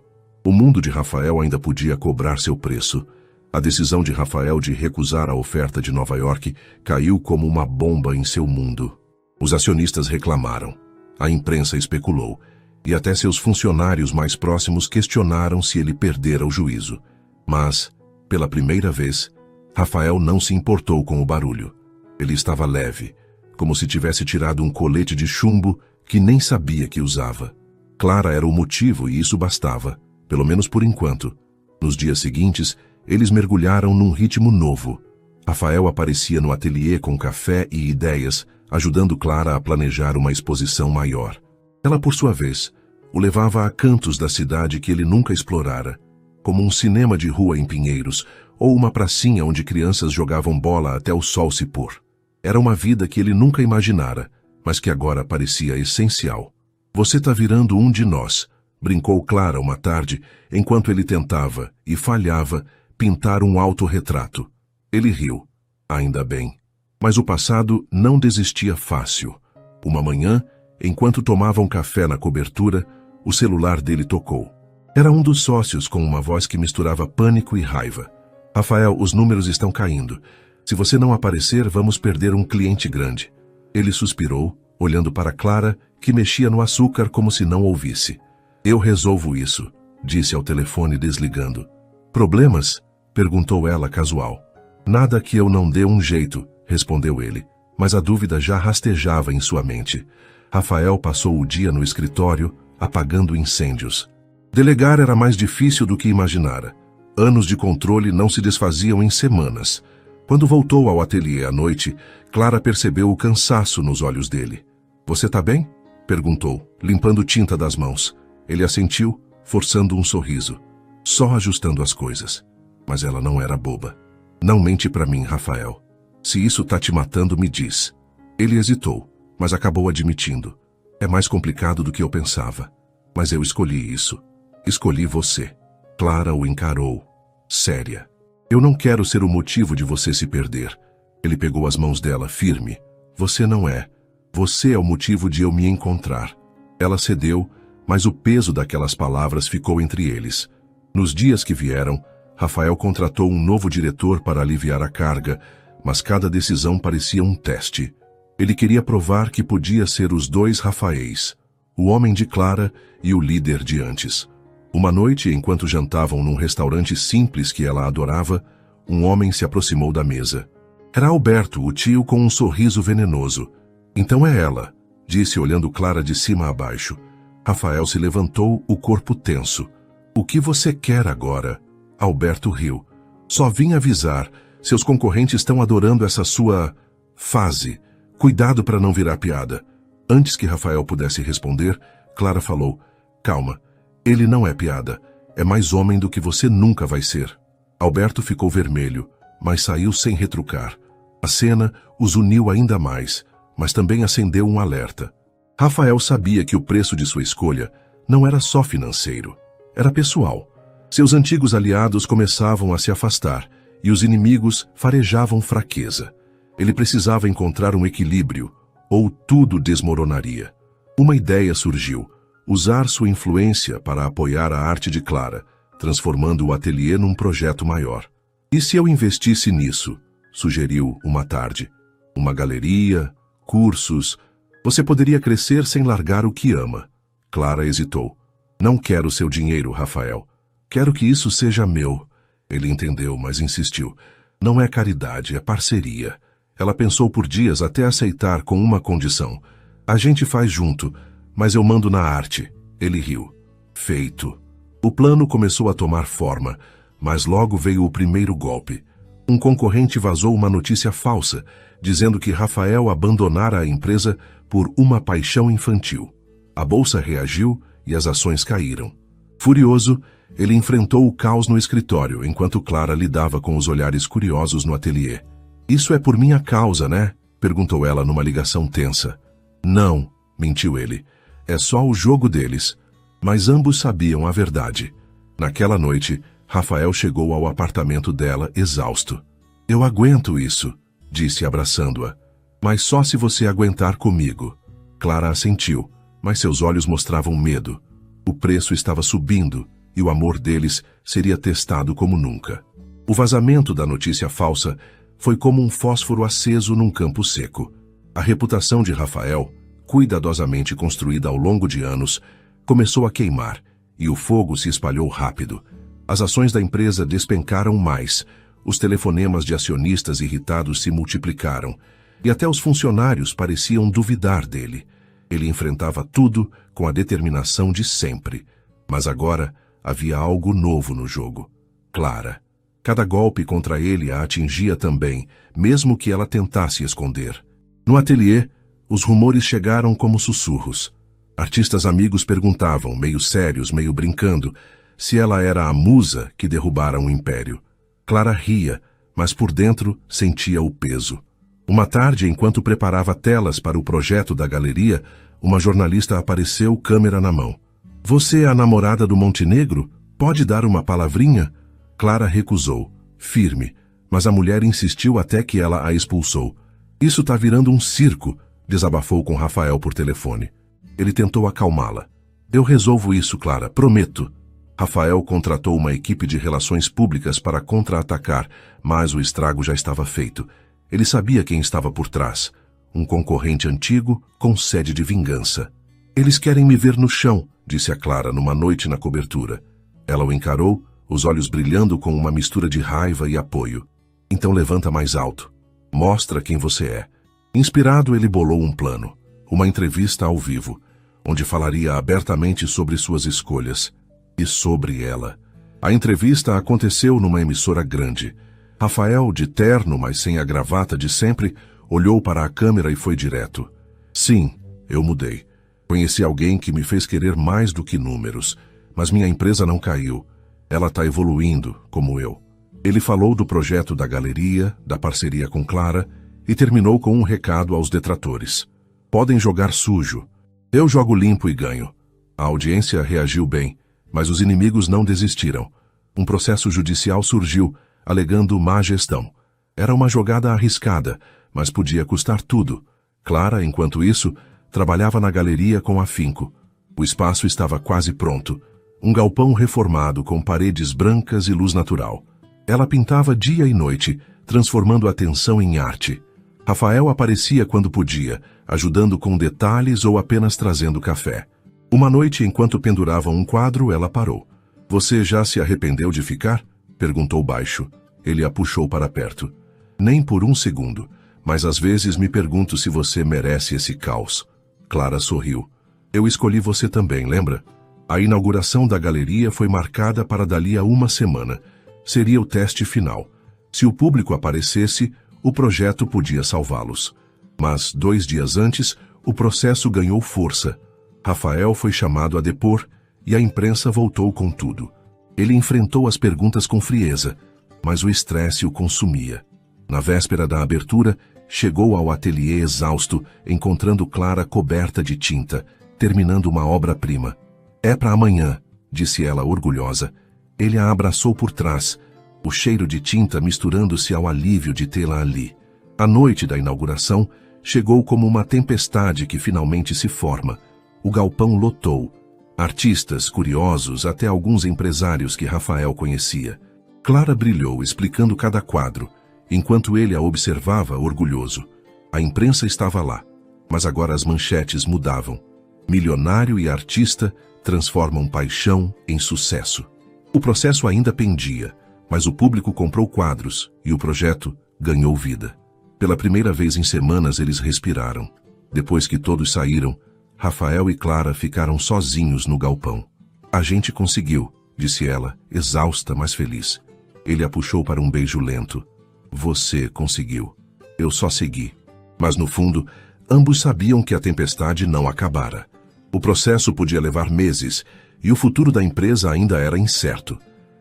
O mundo de Rafael ainda podia cobrar seu preço. A decisão de Rafael de recusar a oferta de Nova York caiu como uma bomba em seu mundo. Os acionistas reclamaram, a imprensa especulou, e até seus funcionários mais próximos questionaram se ele perdera o juízo. Mas, pela primeira vez, Rafael não se importou com o barulho. Ele estava leve, como se tivesse tirado um colete de chumbo que nem sabia que usava. Clara era o motivo e isso bastava, pelo menos por enquanto. Nos dias seguintes, eles mergulharam num ritmo novo. Rafael aparecia no ateliê com café e ideias, ajudando Clara a planejar uma exposição maior. Ela, por sua vez, o levava a cantos da cidade que ele nunca explorara, como um cinema de rua em Pinheiros, ou uma pracinha onde crianças jogavam bola até o sol se pôr. Era uma vida que ele nunca imaginara, mas que agora parecia essencial. Você tá virando um de nós, brincou Clara uma tarde, enquanto ele tentava, e falhava, pintar um autorretrato. Ele riu. Ainda bem. Mas o passado não desistia fácil. Uma manhã, enquanto tomavam café na cobertura, o celular dele tocou. Era um dos sócios com uma voz que misturava pânico e raiva. Rafael, os números estão caindo. Se você não aparecer, vamos perder um cliente grande. Ele suspirou, olhando para Clara, que mexia no açúcar como se não ouvisse. Eu resolvo isso, disse ao telefone desligando. Problemas? Perguntou ela casual. Nada que eu não dê um jeito, respondeu ele, mas a dúvida já rastejava em sua mente. Rafael passou o dia no escritório, apagando incêndios. Delegar era mais difícil do que imaginara. Anos de controle não se desfaziam em semanas. Quando voltou ao ateliê à noite, Clara percebeu o cansaço nos olhos dele. Você tá bem? Perguntou, limpando tinta das mãos. Ele assentiu, forçando um sorriso. Só ajustando as coisas. Mas ela não era boba. Não mente pra mim, Rafael. Se isso tá te matando, me diz. Ele hesitou, mas acabou admitindo. É mais complicado do que eu pensava. Mas eu escolhi isso. Escolhi você. Clara o encarou, séria. Eu não quero ser o motivo de você se perder. Ele pegou as mãos dela firme. Você não é. Você é o motivo de eu me encontrar. Ela cedeu, mas o peso daquelas palavras ficou entre eles. Nos dias que vieram, Rafael contratou um novo diretor para aliviar a carga, mas cada decisão parecia um teste. Ele queria provar que podia ser os dois Rafaéis, o homem de Clara e o líder de antes. Uma noite, enquanto jantavam num restaurante simples que ela adorava, um homem se aproximou da mesa. Era Alberto, o tio com um sorriso venenoso. Então é ela, disse olhando Clara de cima a baixo. Rafael se levantou, o corpo tenso. O que você quer agora? Alberto riu. Só vim avisar. Seus concorrentes estão adorando essa sua fase. Cuidado para não virar piada. Antes que Rafael pudesse responder, Clara falou. Calma. Ele não é piada. É mais homem do que você nunca vai ser. Alberto ficou vermelho, mas saiu sem retrucar. A cena os uniu ainda mais, mas também acendeu um alerta. Rafael sabia que o preço de sua escolha não era só financeiro. Era pessoal. Seus antigos aliados começavam a se afastar e os inimigos farejavam fraqueza. Ele precisava encontrar um equilíbrio, ou tudo desmoronaria. Uma ideia surgiu. Usar sua influência para apoiar a arte de Clara, transformando o ateliê num projeto maior. E se eu investisse nisso? Sugeriu uma tarde. Uma galeria, cursos. Você poderia crescer sem largar o que ama. Clara hesitou. Não quero seu dinheiro, Rafael. Quero que isso seja meu. Ele entendeu, mas insistiu. Não é caridade, é parceria. Ela pensou por dias até aceitar com uma condição. A gente faz junto, mas eu mando na arte. Ele riu. Feito. O plano começou a tomar forma, mas logo veio o primeiro golpe. Um concorrente vazou uma notícia falsa, dizendo que Rafael abandonara a empresa por uma paixão infantil. A bolsa reagiu e as ações caíram. Furioso, Ele enfrentou o caos no escritório, enquanto Clara lidava com os olhares curiosos no ateliê. "Isso é por minha causa, né?" perguntou ela numa ligação tensa. "Não", mentiu ele. "É só o jogo deles." Mas ambos sabiam a verdade. Naquela noite, Rafael chegou ao apartamento dela exausto. "Eu aguento isso", disse abraçando-a. "Mas só se você aguentar comigo." Clara assentiu, mas seus olhos mostravam medo. O preço estava subindo e o amor deles seria testado como nunca. O vazamento da notícia falsa foi como um fósforo aceso num campo seco. A reputação de Rafael, cuidadosamente construída ao longo de anos, começou a queimar e o fogo se espalhou rápido. As ações da empresa despencaram mais, os telefonemas de acionistas irritados se multiplicaram e até os funcionários pareciam duvidar dele. Ele enfrentava tudo com a determinação de sempre, mas agora havia algo novo no jogo. Clara. Cada golpe contra ele a atingia também, mesmo que ela tentasse esconder. No ateliê, os rumores chegaram como sussurros. Artistas amigos perguntavam, meio sérios, meio brincando, se ela era a musa que derrubara um império. Clara ria, mas por dentro sentia o peso. Uma tarde, enquanto preparava telas para o projeto da galeria, uma jornalista apareceu, câmera na mão. "Você é a namorada do Montenegro? Pode dar uma palavrinha?" Clara recusou, firme, mas a mulher insistiu até que ela a expulsou. "Isso tá virando um circo", desabafou com Rafael por telefone. Ele tentou acalmá-la. "Eu resolvo isso, Clara, prometo." Rafael contratou uma equipe de relações públicas para contra-atacar, mas o estrago já estava feito. Ele sabia quem estava por trás. Um concorrente antigo com sede de vingança. "Eles querem me ver no chão", disse a Clara numa noite na cobertura. Ela o encarou, os olhos brilhando com uma mistura de raiva e apoio. "Então levanta mais alto. Mostra quem você é." Inspirado, ele bolou um plano. Uma entrevista ao vivo, onde falaria abertamente sobre suas escolhas. E sobre ela. A entrevista aconteceu numa emissora grande. Rafael, de terno, mas sem a gravata de sempre, olhou para a câmera e foi direto. "Sim, eu mudei. Conheci alguém que me fez querer mais do que números, mas minha empresa não caiu. Ela está evoluindo, como eu." Ele falou do projeto da galeria, da parceria com Clara, e terminou com um recado aos detratores. "Podem jogar sujo. Eu jogo limpo e ganho." A audiência reagiu bem, mas os inimigos não desistiram. Um processo judicial surgiu, alegando má gestão. Era uma jogada arriscada, mas podia custar tudo. Clara, enquanto isso, trabalhava na galeria com afinco. O espaço estava quase pronto. Um galpão reformado com paredes brancas e luz natural. Ela pintava dia e noite, transformando a atenção em arte. Rafael aparecia quando podia, ajudando com detalhes ou apenas trazendo café. Uma noite, enquanto penduravam um quadro, ela parou. "Você já se arrependeu de ficar?" perguntou baixo. Ele a puxou para perto. "Nem por um segundo, mas às vezes me pergunto se você merece esse caos." Clara sorriu. "Eu escolhi você também, lembra? A inauguração da galeria foi marcada para dali a uma semana. Seria o teste final. Se o público aparecesse, o projeto podia salvá-los. Mas 2 dias antes, o processo ganhou força. Rafael foi chamado a depor e a imprensa voltou com tudo. Ele enfrentou as perguntas com frieza, mas o estresse o consumia. Na véspera da abertura, chegou ao ateliê exausto, encontrando Clara coberta de tinta, terminando uma obra-prima. "É para amanhã", disse ela orgulhosa. Ele a abraçou por trás, o cheiro de tinta misturando-se ao alívio de tê-la ali. A noite da inauguração chegou como uma tempestade que finalmente se forma. O galpão lotou. Artistas, curiosos, até alguns empresários que Rafael conhecia. Clara brilhou, explicando cada quadro, enquanto ele a observava orgulhoso. A imprensa estava lá, mas agora as manchetes mudavam. Milionário e artista transformam paixão em sucesso. O processo ainda pendia, mas o público comprou quadros e o projeto ganhou vida. Pela primeira vez em semanas eles respiraram. Depois que todos saíram, Rafael e Clara ficaram sozinhos no galpão. "A gente conseguiu", disse ela, exausta, mas feliz. Ele a puxou para um beijo lento. "Você conseguiu. Eu só segui." Mas no fundo, ambos sabiam que a tempestade não acabara. O processo podia levar meses, e o futuro da empresa ainda era incerto.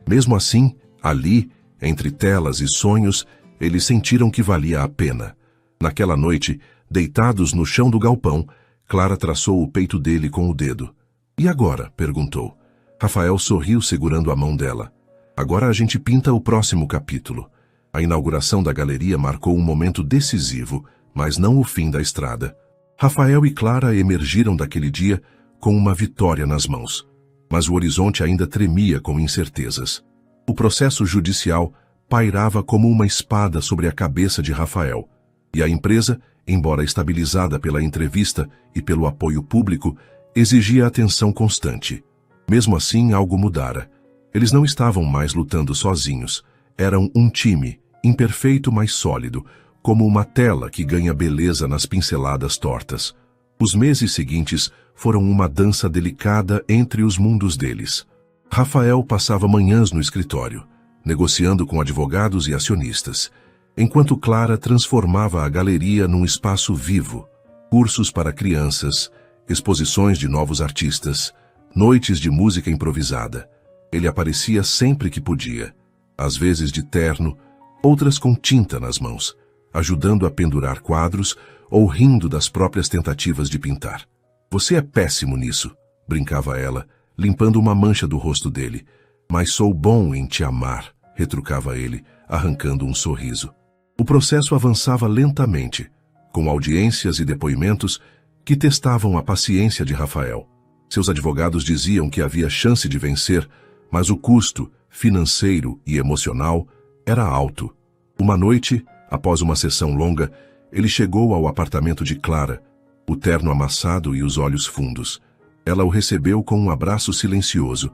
Mesmo assim, ali, entre telas e sonhos, eles sentiram que valia a pena. Naquela noite, deitados no chão do galpão, Clara traçou o peito dele com o dedo. "E agora?" perguntou. Rafael sorriu segurando a mão dela. "Agora a gente pinta o próximo capítulo." A inauguração da galeria marcou um momento decisivo, mas não o fim da estrada. Rafael e Clara emergiram daquele dia com uma vitória nas mãos. Mas o horizonte ainda tremia com incertezas. O processo judicial pairava como uma espada sobre a cabeça de Rafael. E a empresa, embora estabilizada pela entrevista e pelo apoio público, exigia atenção constante. Mesmo assim, algo mudara. Eles não estavam mais lutando sozinhos. Eram um time, imperfeito mas sólido, como uma tela que ganha beleza nas pinceladas tortas. Os meses seguintes foram uma dança delicada entre os mundos deles. Rafael passava manhãs no escritório, negociando com advogados e acionistas, enquanto Clara transformava a galeria num espaço vivo. Cursos para crianças, exposições de novos artistas, noites de música improvisada. Ele aparecia sempre que podia, às vezes de terno, outras com tinta nas mãos, ajudando a pendurar quadros ou rindo das próprias tentativas de pintar. "Você é péssimo nisso", brincava ela, limpando uma mancha do rosto dele. "Mas sou bom em te amar", retrucava ele, arrancando um sorriso. O processo avançava lentamente, com audiências e depoimentos que testavam a paciência de Rafael. Seus advogados diziam que havia chance de vencer, mas o custo, financeiro e emocional, era alto. Uma noite, após uma sessão longa, ele chegou ao apartamento de Clara, o terno amassado e os olhos fundos. Ela o recebeu com um abraço silencioso,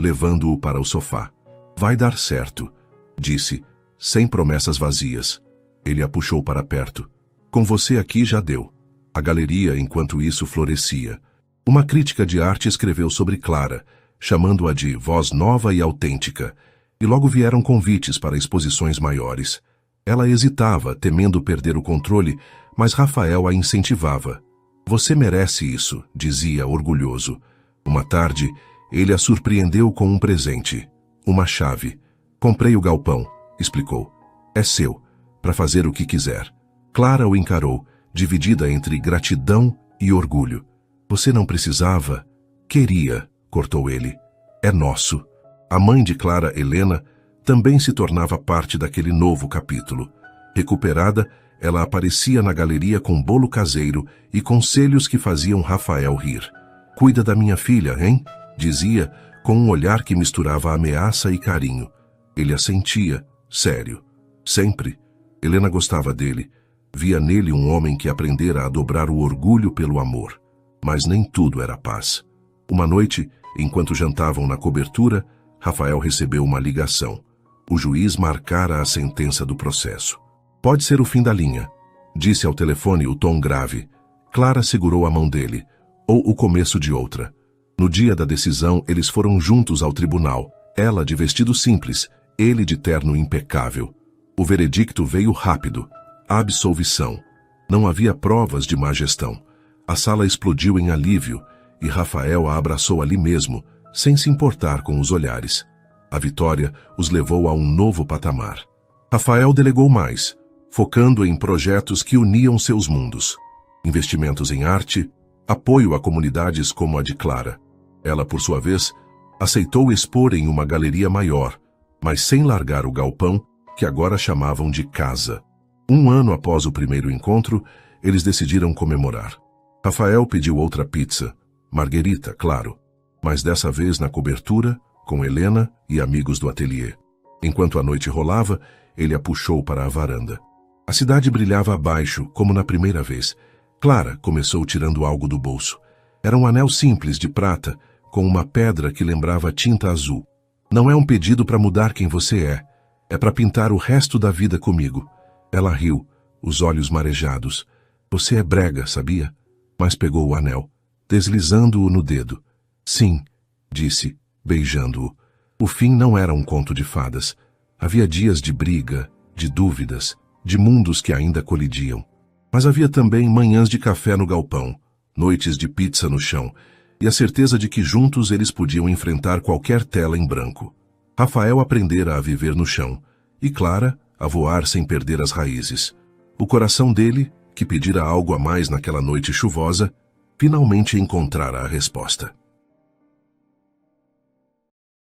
levando-o para o sofá. "Vai dar certo", disse, sem promessas vazias. Ele a puxou para perto. "Com você aqui já deu." A galeria, enquanto isso, florescia. Uma crítica de arte escreveu sobre Clara, chamando-a de voz nova e autêntica, e logo vieram convites para exposições maiores. Ela hesitava, temendo perder o controle, mas Rafael a incentivava. "Você merece isso", dizia orgulhoso. Uma tarde, ele a surpreendeu com um presente. Uma chave. "Comprei o galpão", explicou. "É seu, para fazer o que quiser." Clara o encarou, dividida entre gratidão e orgulho. "Você não precisava." "Queria", cortou ele. "É nosso." A mãe de Clara, Helena, também se tornava parte daquele novo capítulo. Recuperada, ela aparecia na galeria com bolo caseiro e conselhos que faziam Rafael rir. "Cuida da minha filha, hein?", dizia, com um olhar que misturava ameaça e carinho. Ele assentia, sério. Sempre. Helena gostava dele. Via nele um homem que aprendera a dobrar o orgulho pelo amor. Mas nem tudo era paz. Uma noite, enquanto jantavam na cobertura, Rafael recebeu uma ligação. O juiz marcara a sentença do processo. "Pode ser o fim da linha", disse ao telefone o tom grave. Clara segurou a mão dele. "Ou o começo de outra." No dia da decisão, eles foram juntos ao tribunal. Ela de vestido simples, ele de terno impecável. O veredicto veio rápido. Absolvição. Não havia provas de má gestão. A sala explodiu em alívio e Rafael a abraçou ali mesmo, sem se importar com os olhares. A vitória os levou a um novo patamar. Rafael delegou mais, focando em projetos que uniam seus mundos. Investimentos em arte, apoio a comunidades como a de Clara. Ela, por sua vez, aceitou expor em uma galeria maior, mas sem largar o galpão, que agora chamavam de casa. Um ano após o primeiro encontro, eles decidiram comemorar. Rafael pediu outra pizza, marguerita, claro, mas dessa vez na cobertura, com Helena e amigos do ateliê. Enquanto a noite rolava, ele a puxou para a varanda. A cidade brilhava abaixo, como na primeira vez. Clara começou tirando algo do bolso. Era um anel simples de prata, com uma pedra que lembrava tinta azul. "Não é um pedido para mudar quem você é. É para pintar o resto da vida comigo." Ela riu, os olhos marejados. "Você é brega, sabia?" Mas pegou o anel, deslizando-o no dedo. "Sim", disse, beijando-o. O fim não era um conto de fadas. Havia dias de briga, de dúvidas, de mundos que ainda colidiam. Mas havia também manhãs de café no galpão, noites de pizza no chão, e a certeza de que juntos eles podiam enfrentar qualquer tela em branco. Rafael aprendera a viver no chão, e Clara a voar sem perder as raízes. O coração dele, que pedira algo a mais naquela noite chuvosa, finalmente encontrara a resposta.